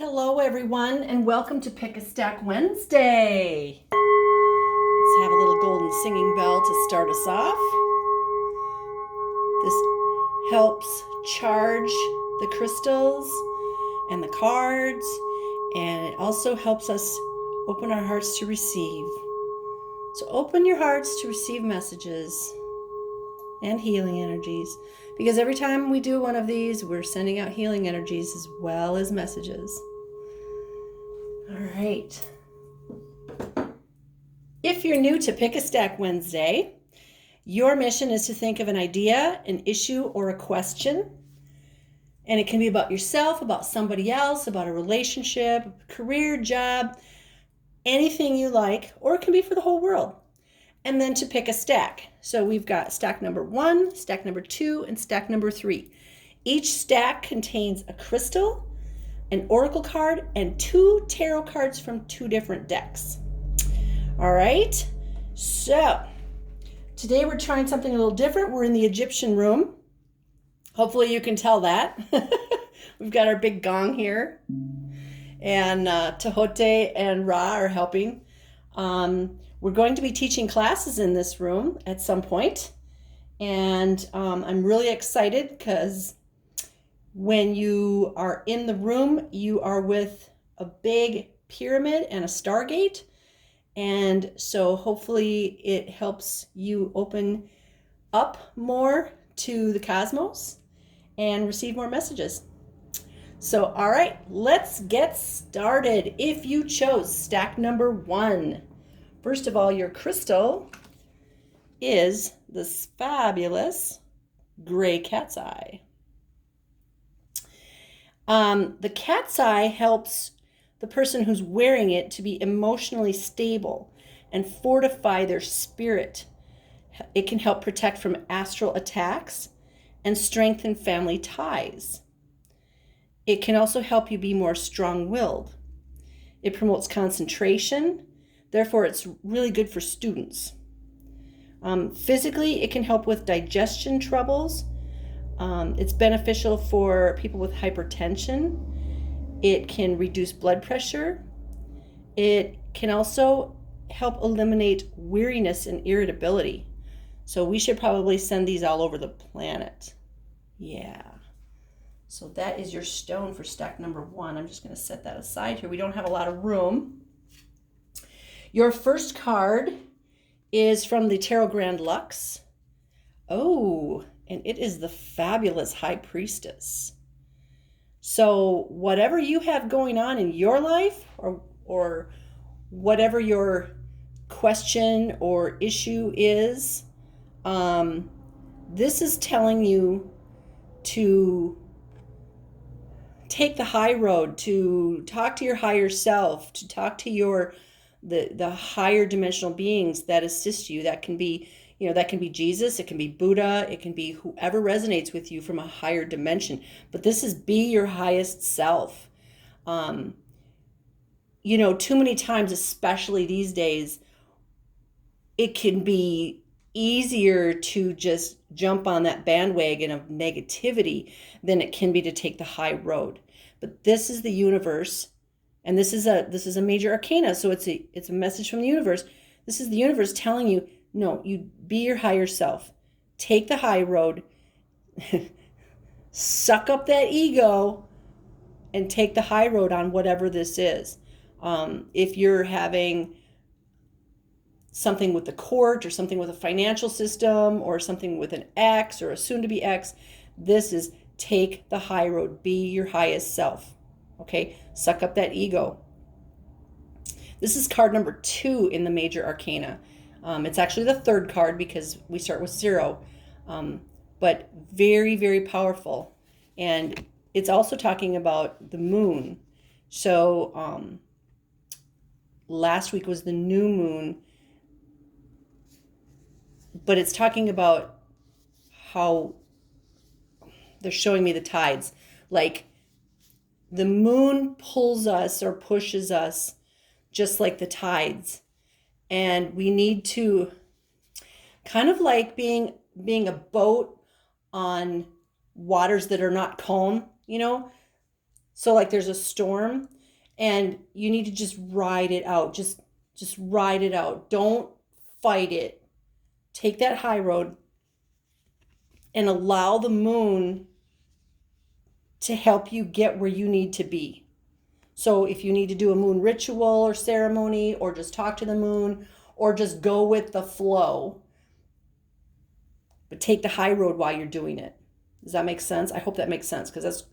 Hello, everyone, and welcome to Pick a Stack Wednesday. Let's have a little golden singing bell to start us off. This helps charge the crystals and the cards, and it also helps us open our hearts to receive. So open your hearts to receive messages and healing energies, because every time we do one of these, we're sending out healing energies as well as messages. All right. If you're new to Pick a Stack Wednesday, your mission is to think of an idea, an issue, or a question. And it can be about yourself, about somebody else, about a relationship, career, job, anything you like, or it can be for the whole world. And then to pick a stack. So we've got stack number 1, stack number 2, and stack number 3. Each stack contains a crystal, an oracle card, and 2 tarot cards from 2 different decks. All right, so today we're trying something a little different. We're in the Egyptian room. Hopefully you can tell that. We've got our big gong here, and Tehote and Ra are helping. We're going to be teaching classes in this room at some point, and I'm really excited because when you are in the room, you are with a big pyramid and a stargate. And so hopefully it helps you open up more to the cosmos and receive more messages. So, all right, let's get started. If you chose stack number 1, first of all, your crystal is this fabulous gray cat's eye. The cat's eye helps the person who's wearing it to be emotionally stable and fortify their spirit. It can help protect from astral attacks and strengthen family ties. It can also help you be more strong-willed. It promotes concentration, therefore it's really good for students. Physically, it can help with digestion troubles. It's beneficial for people with hypertension. It can reduce blood pressure. It can also help eliminate weariness and irritability. So we should probably send these all over the planet. Yeah. So that is your stone for stack number 1. I'm just going to set that aside here. We don't have a lot of room. Your first card is from the Tarot Grand Luxe. Oh, and it is the fabulous High Priestess. So whatever you have going on in your life, or whatever your question or issue is, this is telling you to take the high road, to talk to your higher self, to talk to the higher dimensional beings that assist you. That can be Jesus, it can be Buddha, it can be whoever resonates with you from a higher dimension. But this is be your highest self. Too many times, especially these days, it can be easier to just jump on that bandwagon of negativity than it can be to take the high road. But this is the universe, and this is a major arcana, so it's a message from the universe. This is the universe telling you, no, you be your higher self. Take the high road. Suck up that ego and take the high road on whatever this is. If you're having something with the court, or something with a financial system, or something with an ex or a soon-to-be ex, this is take the high road. Be your highest self. Okay? Suck up that ego. This is card number 2 in the major arcana. It's actually the 3rd card because we start with 0, but very, very powerful. And it's also talking about the moon. So last week was the new moon, but it's talking about how they're showing me the tides. Like the moon pulls us or pushes us just like the tides. And we need to kind of like being a boat on waters that are not calm, So like there's a storm and you need to just ride it out. Just ride it out. Don't fight it. Take that high road and allow the moon to help you get where you need to be. So if you need to do a moon ritual or ceremony, or just talk to the moon, or just go with the flow, but take the high road while you're doing it. Does that make sense? I hope that makes sense, because that's,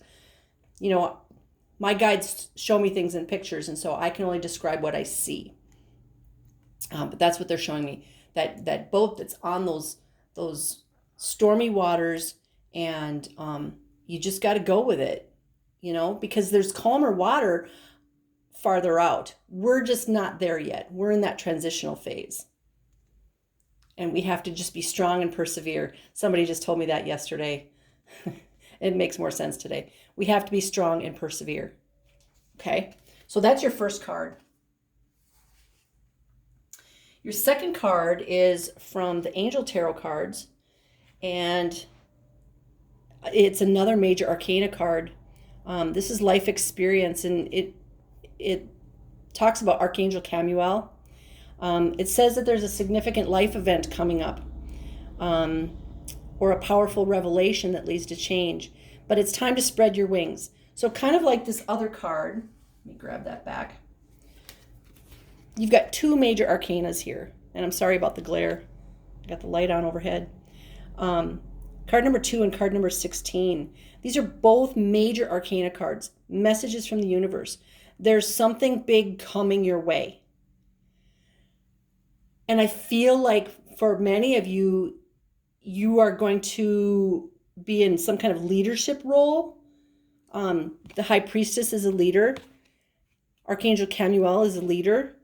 my guides show me things in pictures, and so I can only describe what I see. But that's what they're showing me. That boat that's on those stormy waters, and you just got to go with it, because there's calmer water farther out. We're just not there yet. We're in that transitional phase. And we have to just be strong and persevere. Somebody just told me that yesterday. It makes more sense today. We have to be strong and persevere. Okay? So that's your first card. Your second card is from the Angel Tarot cards. And it's another major arcana card. This is life experience, and it talks about Archangel Chamuel. It says that there's a significant life event coming up, or a powerful revelation that leads to change. But it's time to spread your wings. So kind of like this other card, let me grab that back. You've got two major arcanas here, and I'm sorry about the glare. I got the light on overhead. Card number 2 and card number 16. These are both major arcana cards, messages from the universe. There's something big coming your way. And I feel like for many of you, you are going to be in some kind of leadership role. The High Priestess is a leader. Archangel Chamuel is a leader.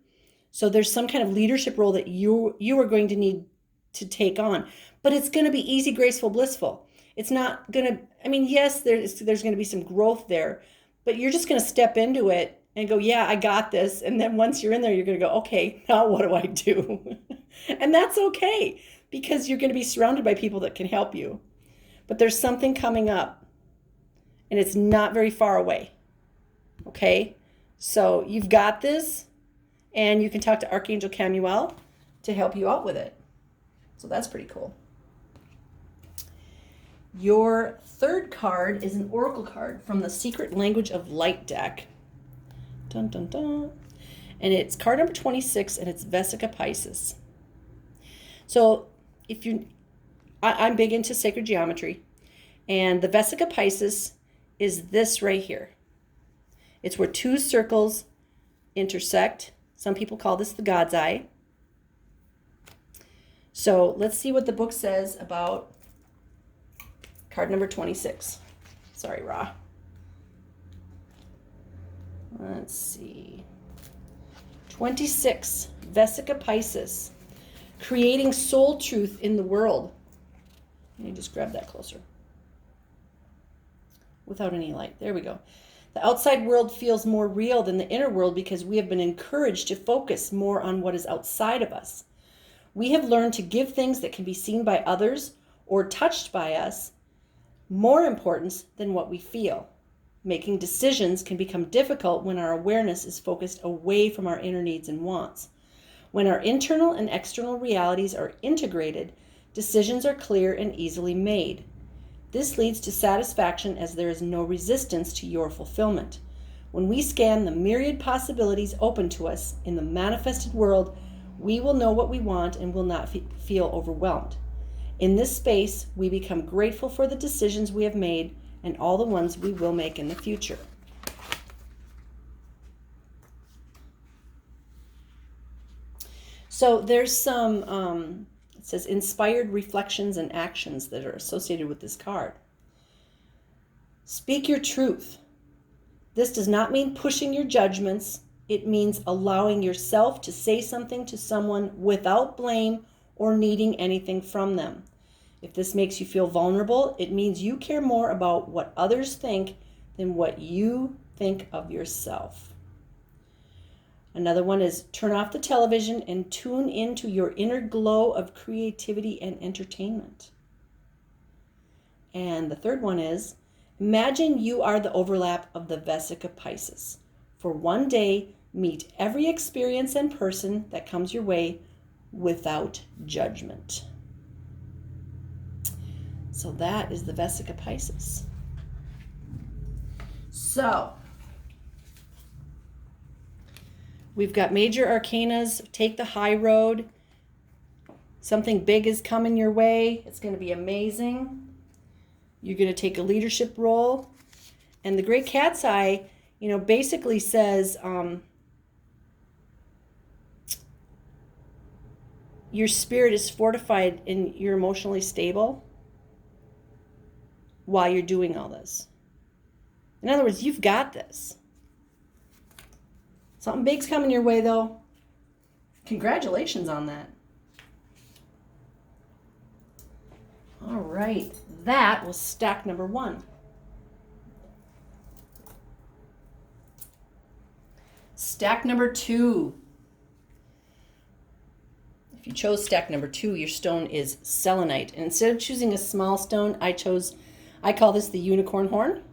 So there's some kind of leadership role that you are going to need to take on. But it's going to be easy, graceful, blissful. It's not going to, yes, there's going to be some growth there, but you're just going to step into it and go, yeah, I got this. And then once you're in there, you're going to go, okay, now what do I do? And that's okay, because you're going to be surrounded by people that can help you. But there's something coming up, and it's not very far away. Okay? So you've got this, and you can talk to Archangel Chamuel to help you out with it. So that's pretty cool. Your third card is an oracle card from the Secret Language of Light deck. Dun, dun, dun. And it's card number 26, and it's Vesica Pisces. So I'm big into sacred geometry, and the Vesica Pisces is this right here. It's where two circles intersect. Some people call this the God's Eye. So let's see what the book says about card number 26. Sorry, Ra. Let's see. 26, Vesica Pisces. Creating soul truth in the world. Let me just grab that closer. Without any light. There we go. The outside world feels more real than the inner world because we have been encouraged to focus more on what is outside of us. We have learned to give things that can be seen by others or touched by us more importance than what we feel. Making decisions can become difficult when our awareness is focused away from our inner needs and wants. When our internal and external realities are integrated, decisions are clear and easily made. This leads to satisfaction as there is no resistance to your fulfillment. When we scan the myriad possibilities open to us in the manifested world, we will know what we want and will not feel overwhelmed. In this space, we become grateful for the decisions we have made and all the ones we will make in the future. So there's some, it says inspired reflections and actions that are associated with this card. Speak your truth. This does not mean pushing your judgments. It means allowing yourself to say something to someone without blame or needing anything from them. If this makes you feel vulnerable, it means you care more about what others think than what you think of yourself. Another one is turn off the television and tune into your inner glow of creativity and entertainment. And the third one is Imagine you are the overlap of the Vesica Pisces. For one day, meet every experience and person that comes your way without judgment. So that is the Vesica Pisces. So we've got major arcanas. Take the high road. Something big is coming your way. It's going to be amazing. You're going to take a leadership role. And the Great Cat's Eye, basically says your spirit is fortified and you're emotionally stable while you're doing all this. In other words, you've got this. Something big's coming your way, though. Congratulations on that. All right, that was stack number 1. Stack number 2. If you chose stack number 2, your stone is selenite. And instead of choosing a small stone, I call this the unicorn horn.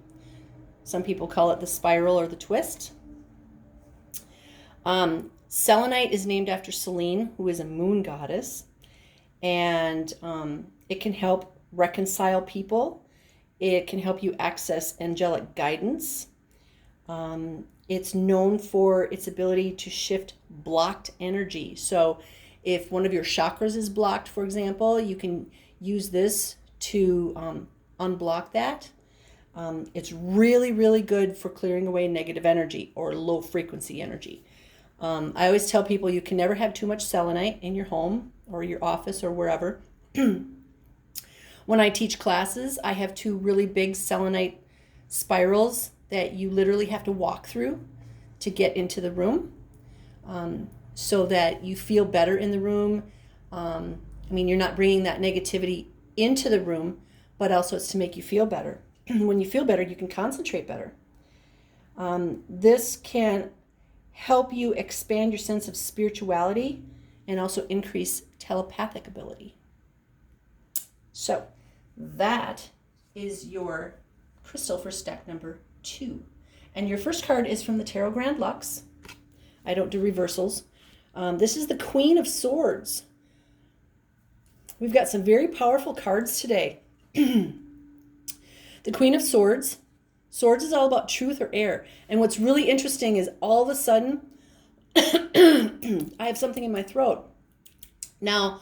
Some people call it the spiral or the twist. Selenite is named after Selene, who is a moon goddess. And it can help reconcile people. It can help you access angelic guidance. It's known for its ability to shift blocked energy. So if one of your chakras is blocked, for example, you can use this to unblock that. It's really, really good for clearing away negative energy or low frequency energy. I always tell people you can never have too much selenite in your home or your office or wherever. When I teach classes, I have 2 really big selenite spirals that you literally have to walk through to get into the room, so that you feel better in the room. You're not bringing that negativity into the room, but also it's to make you feel better. When you feel better, you can concentrate better. This can help you expand your sense of spirituality and also increase telepathic ability. So that is your crystal for stack number 2. And your first card is from the Tarot Grand Lux. I don't do reversals. This is the Queen of Swords. We've got some very powerful cards today. The Queen of Swords. Swords is all about truth or air. And what's really interesting is all of a sudden, I have something in my throat. Now,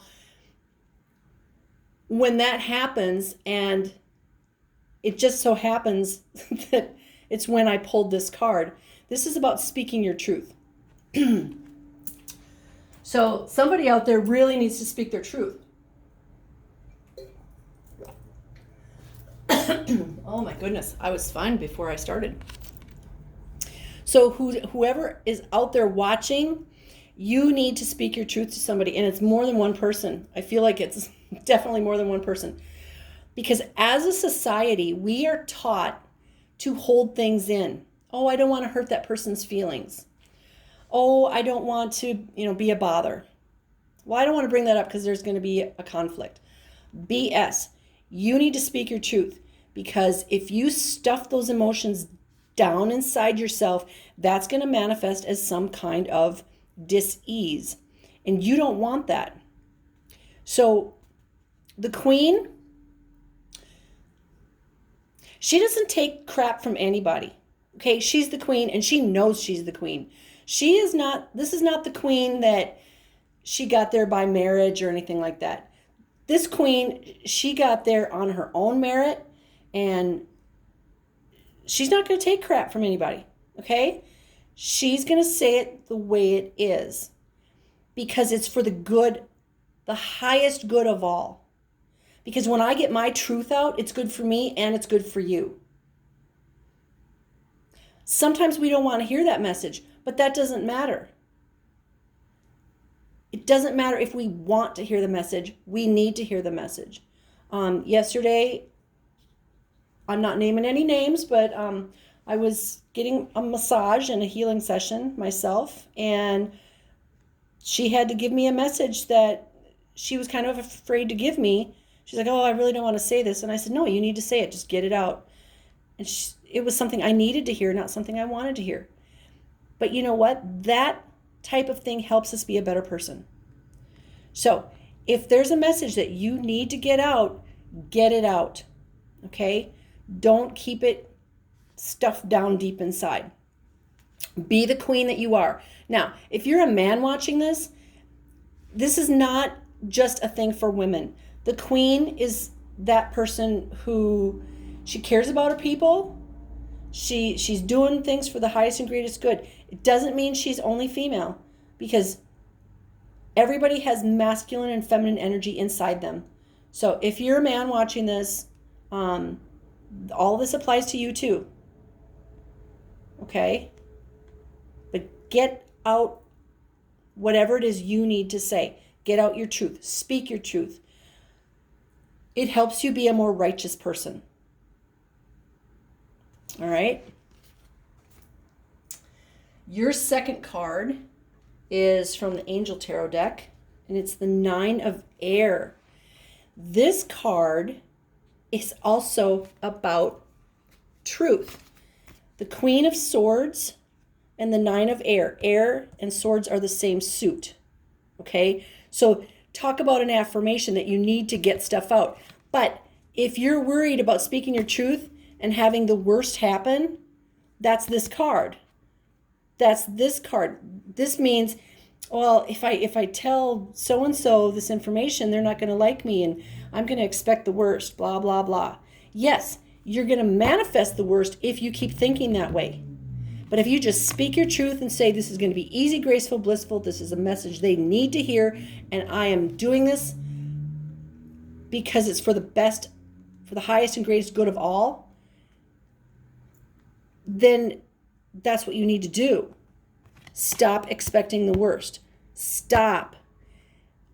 when that happens, and it just so happens that it's when I pulled this card, this is about speaking your truth. So somebody out there really needs to speak their truth. Oh my goodness, I was fine before I started. So whoever is out there watching, you need to speak your truth to somebody, and it's more than one person. I feel like it's definitely more than one person. Because as a society, we are taught to hold things in. Oh, I don't want to hurt that person's feelings. Oh, I don't want to, be a bother. Well, I don't want to bring that up because there's going to be a conflict. BS. You need to speak your truth, because if you stuff those emotions down inside yourself, that's going to manifest as some kind of dis-ease. And you don't want that. So the Queen, she doesn't take crap from anybody. Okay, she's the Queen, and she knows she's the Queen. This is not the Queen that she got there by marriage or anything like that. This Queen, she got there on her own merit, and she's not going to take crap from anybody, okay? She's going to say it the way it is, because it's for the good, the highest good of all. Because when I get my truth out, it's good for me and it's good for you. Sometimes we don't want to hear that message, but that doesn't matter. It doesn't matter if we want to hear the message. We need to hear the message. Yesterday, I'm not naming any names, but I was getting a massage and a healing session myself, and she had to give me a message that she was kind of afraid to give me. She's like, oh, I really don't want to say this. And I said, no, you need to say it. Just get it out. And it was something I needed to hear, not something I wanted to hear. But you know what? That type of thing helps us be a better person. So if there's a message that you need to get it out. Okay? Don't keep it stuffed down deep inside. Be the queen that you are. Now, if you're a man watching this is not just a thing for women. The queen is that person who she cares about her people. She's doing things for the highest and greatest good. It doesn't mean she's only female, because everybody has masculine and feminine energy inside them. So if you're a man watching this, all this applies to you too. Okay? But get out whatever it is you need to say. Get out your truth. Speak your truth. It helps you be a more righteous person. All right? Your second card is from the Angel Tarot deck, and it's the 9 of Air. This card is also about truth. The Queen of Swords and the 9 of Air. Air and swords are the same suit. Okay? So talk about an affirmation that you need to get stuff out. But if you're worried about speaking your truth and having the worst happen, that's this card. That's this card. This means, well, if I tell so-and-so this information, they're not going to like me and I'm going to expect the worst, blah, blah, blah. Yes, you're going to manifest the worst if you keep thinking that way. But if you just speak your truth and say, this is going to be easy, graceful, blissful, this is a message they need to hear, and I am doing this because it's for the best, for the highest and greatest good of all, then that's what you need to do. Stop expecting the worst. Stop.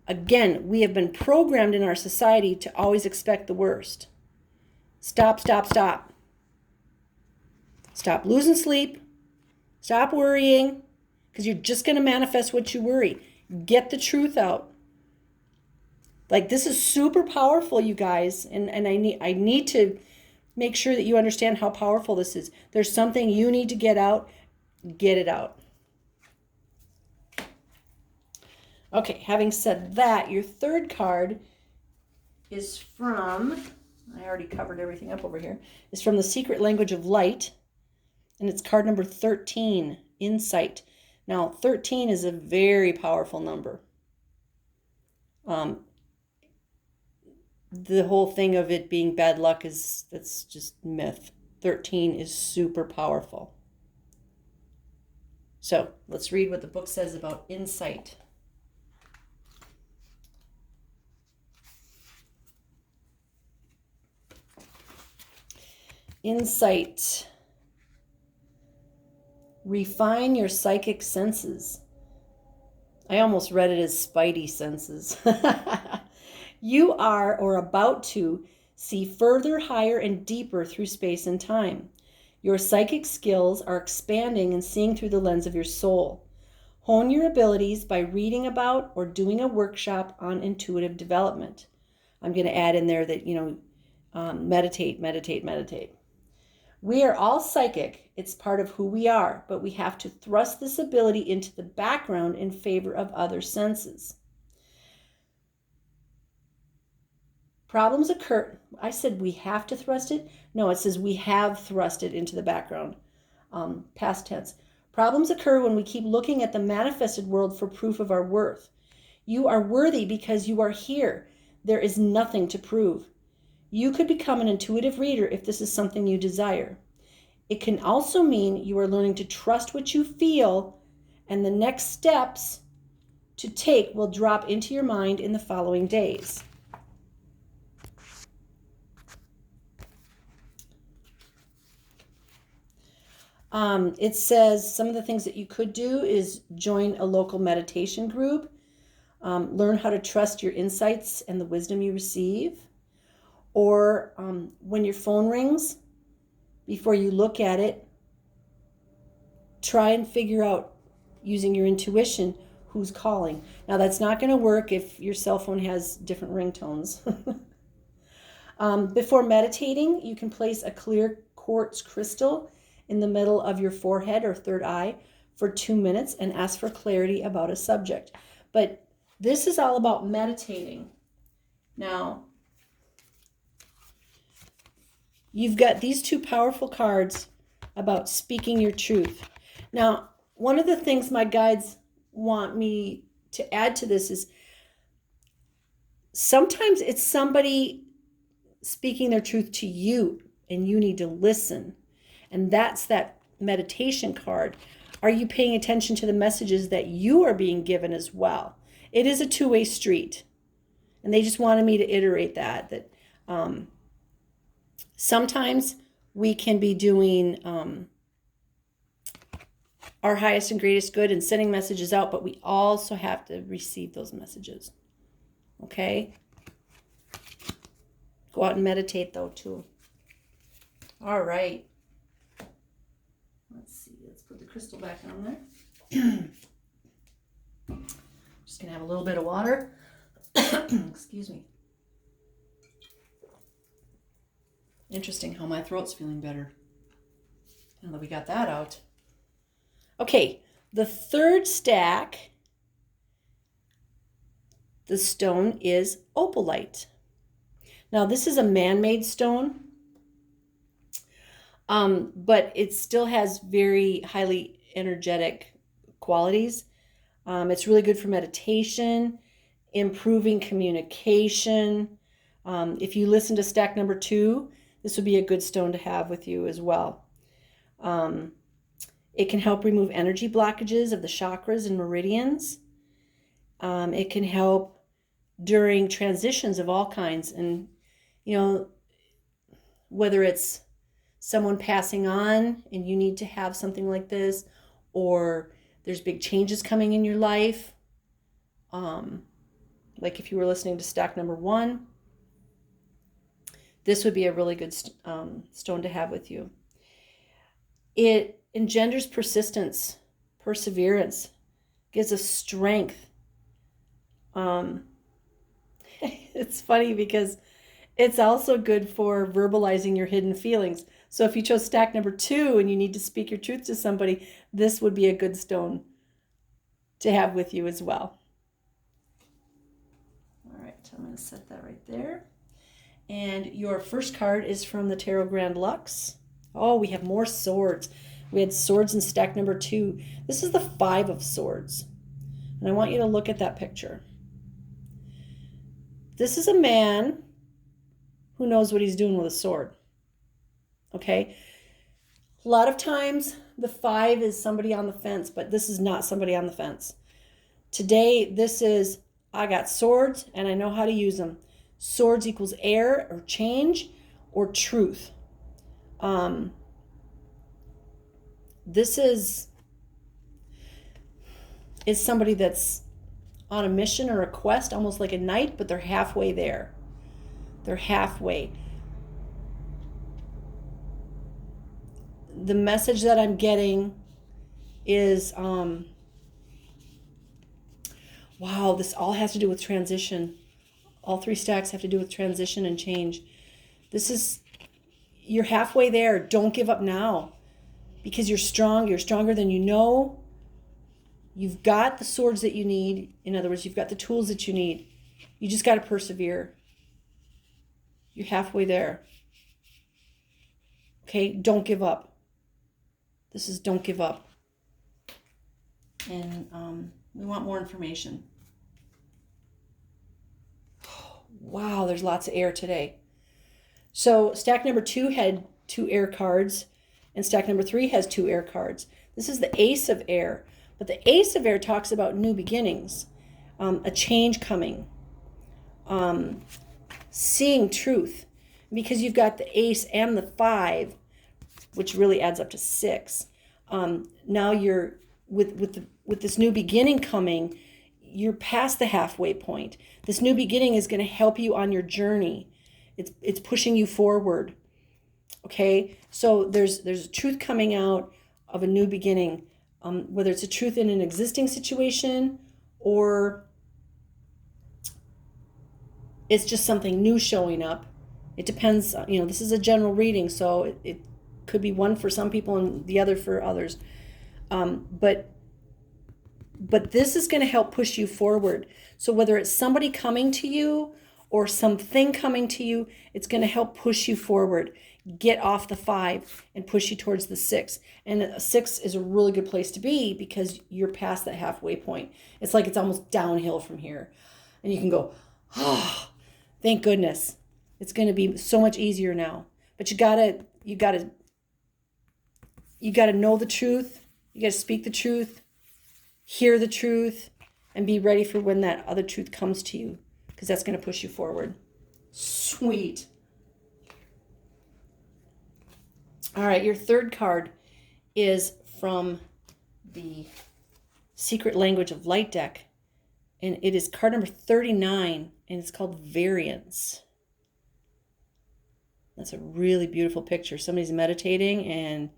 Again, we have been programmed in our society to always expect the worst. Stop, stop, stop. Stop losing sleep. Stop worrying, because you're just going to manifest what you worry. Get the truth out. Like, this is super powerful, you guys, and I need to make sure that you understand how powerful this is. There's something you need to get out. Get it out. Okay, having said that, your third card is from, I already covered everything up over here, is from the Secret Language of Light, and it's card number 13, Insight. Now, 13 is a very powerful number. The whole thing of it being bad luck that's just myth. 13 is super powerful. So, let's read what the book says about insight. Insight. Refine your psychic senses. I almost read it as spidey senses. You are, or about to, see further, higher, and deeper through space and time. Your psychic skills are expanding and seeing through the lens of your soul. Hone your abilities by reading about or doing a workshop on intuitive development. I'm going to add in there that, meditate, meditate, meditate. We are all psychic. It's part of who we are, but we have to thrust this ability into the background in favor of other senses. Problems occur. I said we have to thrust it. No, it says we have thrust it into the background. Past tense. Problems occur when we keep looking at the manifested world for proof of our worth. You are worthy because you are here. There is nothing to prove. You could become an intuitive reader if this is something you desire. It can also mean you are learning to trust what you feel, and the next steps to take will drop into your mind in the following days. It says some of the things that you could do is join a local meditation group, learn how to trust your insights and the wisdom you receive, or when your phone rings, before you look at it, try and figure out, using your intuition, who's calling. Now, that's not going to work if your cell phone has different ringtones. Before meditating, you can place a clear quartz crystal in the middle of your forehead or third eye for 2 minutes and ask for clarity about a subject. But this is all about meditating. Now, you've got these two powerful cards about speaking your truth. Now, one of the things my guides want me to add to this is sometimes it's somebody speaking their truth to you and you need to listen. And that's that meditation card. Are you paying attention to the messages that you are being given as well? It is a two-way street. And they just wanted me to iterate that sometimes we can be doing our highest and greatest good and sending messages out, but we also have to receive those messages. Okay? Go out and meditate though too. All right. Let's see. Let's put the crystal back on there. Just going to have a little bit of water. Excuse me. Interesting how my throat's feeling better. Now that we got that out. Okay, the third stack, the stone is Opalite. Now this is a man-made stone, but it still has very highly energetic qualities. It's really good for meditation, improving communication. If you listen to stack number 2, this would be a good stone to have with you as well. It can help remove energy blockages of the chakras and meridians. It can help during transitions of all kinds. And, you know, whether it's someone passing on and you need to have something like this, or there's big changes coming in your life. Like if you were listening to stack number 1, this would be a really good stone to have with you. It engenders persistence, perseverance, gives us strength. It's funny because it's also good for verbalizing your hidden feelings. So if you chose stack number 2 and you need to speak your truth to somebody, this would be a good stone to have with you as well. All right, so I'm going to set that right there. And your first card is from the Tarot Grand Luxe. Oh, we have more swords. We had swords in stack number 2. This is the 5 of swords. And I want you to look at that picture. This is a man who knows what he's doing with a sword. Okay? A lot of times the 5 is somebody on the fence, but this is not somebody on the fence. Today, this is, I got swords and I know how to use them. Swords equals air or change or truth. This is somebody that's on a mission or a quest, almost like a knight, but they're halfway there. They're halfway. The message that I'm getting is, wow, this all has to do with transition. All 3 stacks have to do with transition and change. This is, you're halfway there. Don't give up now because you're strong. You're stronger than you know. You've got the swords that you need. In other words, you've got the tools that you need. You just got to persevere. You're halfway there. Okay, don't give up. This is don't give up. And we want more information. Wow, there's lots of air today. So stack number 2 had 2 air cards, and stack number 3 has 2 air cards. This is the Ace of Air. But the Ace of Air talks about new beginnings, a change coming, seeing truth. Because you've got the Ace and the 5, which really adds up to 6. Now you're with this new beginning coming, you're past the halfway point. This new beginning is going to help you on your journey. It's pushing you forward. Okay, so there's a truth coming out of a new beginning. Whether it's a truth in an existing situation or it's just something new showing up. It depends, this is a general reading, so could be one for some people and the other for others. But this is going to help push you forward. So whether it's somebody coming to you or something coming to you, it's going to help push you forward. Get off the 5 and push you towards the 6. And a 6 is a really good place to be because you're past that halfway point. It's like it's almost downhill from here. And you can go, oh, thank goodness. It's going to be so much easier now. But you gotta know the truth. You gotta speak the truth, hear the truth, and be ready for when that other truth comes to you, because that's going to push you forward. Sweet. All right, your third card is from the Secret Language of Light deck, and it is card number 39, and it's called Variance. That's a really beautiful picture. Somebody's meditating, and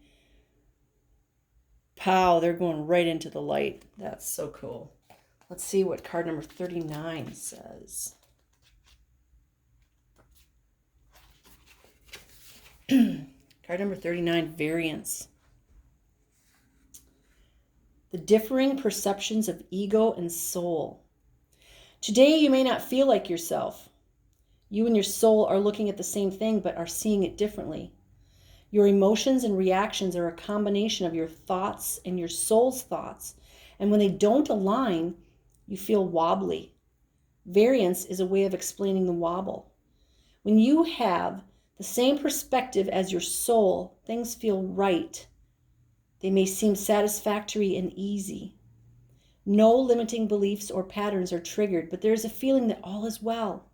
pow, they're going right into the light. That's so cool. Let's see what card number 39 says. Card number 39, Variance. The differing perceptions of ego and soul. Today you may not feel like yourself. You and your soul are looking at the same thing but are seeing it differently. Your emotions and reactions are a combination of your thoughts and your soul's thoughts. And when they don't align, you feel wobbly. Variance is a way of explaining the wobble. When you have the same perspective as your soul, things feel right. They may seem satisfactory and easy. No limiting beliefs or patterns are triggered, but there is a feeling that all is well.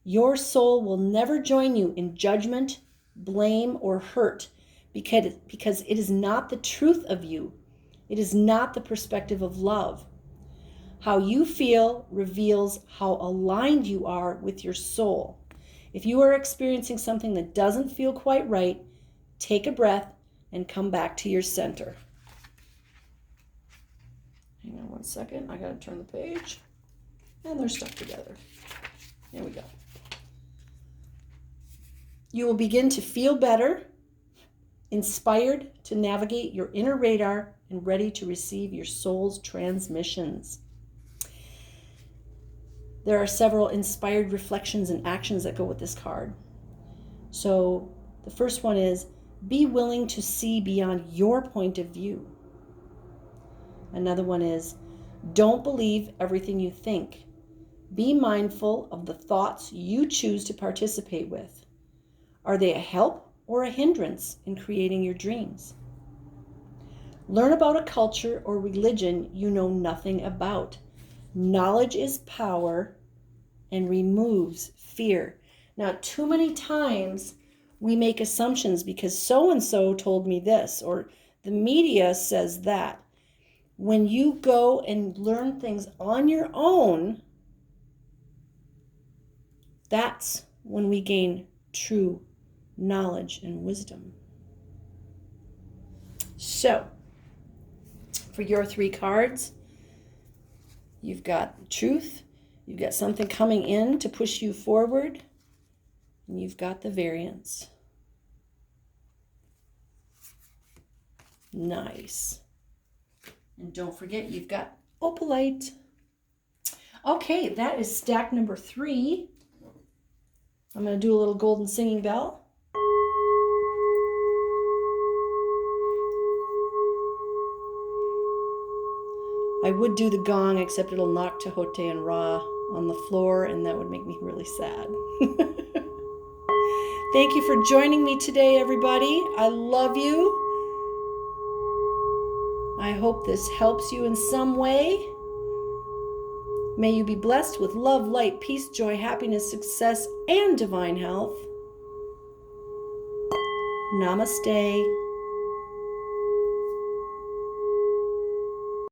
Your soul will never join you in judgment, blame, or hurt because it is not the truth of you. It is not the perspective of love. How you feel reveals how aligned you are with your soul. If you are experiencing something that doesn't feel quite right, take a breath and come back to your center. Hang on one second. I got to turn the page. And they're stuck together. There we go. You will begin to feel better, inspired to navigate your inner radar, and ready to receive your soul's transmissions. There are several inspired reflections and actions that go with this card. So the first one is, be willing to see beyond your point of view. Another one is, don't believe everything you think. Be mindful of the thoughts you choose to participate with. Are they a help or a hindrance in creating your dreams? Learn about a culture or religion you know nothing about. Knowledge is power and removes fear. Now, too many times we make assumptions because so-and-so told me this, or the media says that. When you go and learn things on your own, that's when we gain true knowledge and wisdom. So, for your 3 cards, you've got truth, you've got something coming in to push you forward, and you've got the variance. Nice. And don't forget, you've got Opalite. Okay, that is stack number 3. I'm going to do a little golden singing bell. I would do the gong, except it'll knock Tehote and Ra on the floor, and that would make me really sad. Thank you for joining me today, everybody. I love you. I hope this helps you in some way. May you be blessed with love, light, peace, joy, happiness, success, and divine health. Namaste.